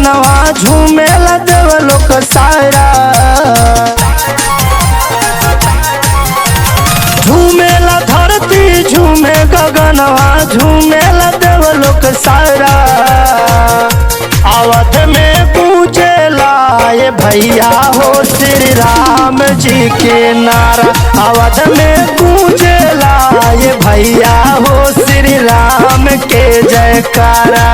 गगनवा झूमेला देवलोक सारा, झूमेला धरती झूमे गगनवा झूमेला देवलोक सारा। अवध में पूजेला ये भैया हो श्री राम जी के नारा, अवध में पूजेला ये भैया हो श्री राम के जयकारा।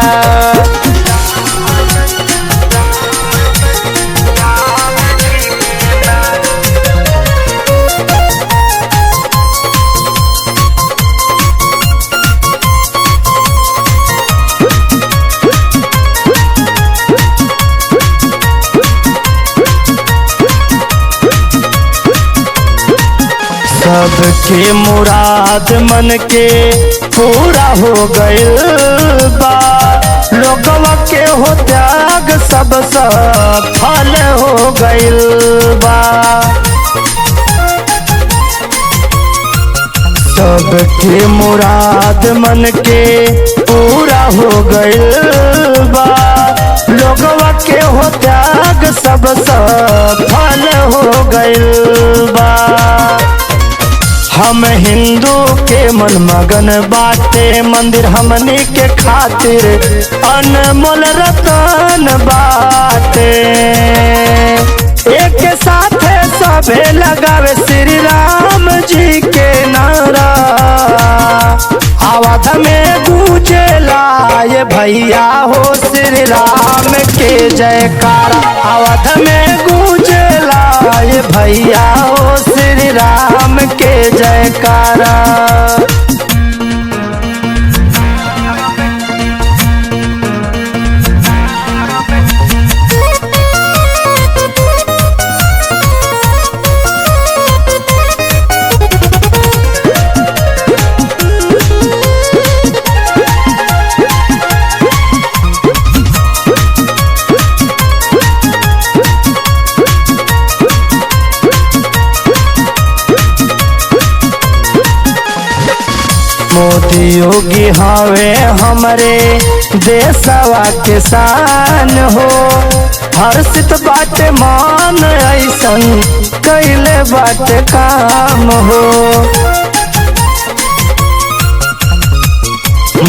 सबके मुराद मन के पूरा हो गइल बा, लोगवा के हो त्याग सब सफल हो गइल बा। सबके मुराद मन के पूरा हो गइल बा, लोगवा के हो त्याग सब सफल हो गइल बा। हम हिंदू के मन मगन बाटे, मंदिर हमनी के खातिर अनमोल रतन बाटे। एक साथ सबे लगावे श्री राम जी के नारा, अवध में गूंजेला ये भैया हो श्री राम के जयकारा, अवध में गूंजेला ये भैया हो श्री राम के जयकारा। मोदी योगी हवे हमरे देशवा के शान हो, हर्षित बाटे मान ऐसन कैले बाटे काम हो।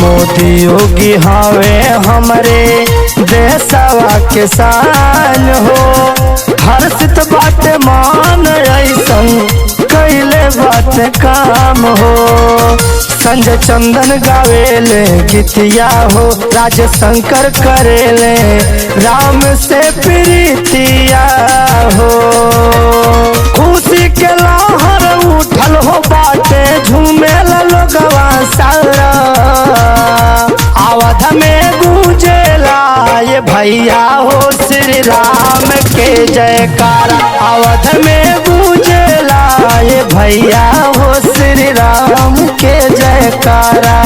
मोदी योगी हवे हमरे देशवा के शान हो, हर्षित बाटे मान ऐसन कैले बाटे काम हो। संजय चंदन गावेले गीतिया हो, राज शंकर करेले राम से प्रीतिया हो। खुशी के लहर उठल हो बाटे झूमेला लोगवा सारा, अवध में गूंजेला ये भैया हो श्री राम के जयकारा, अवध में गूंजेला ये भैया हो श्री राम के जयकारा।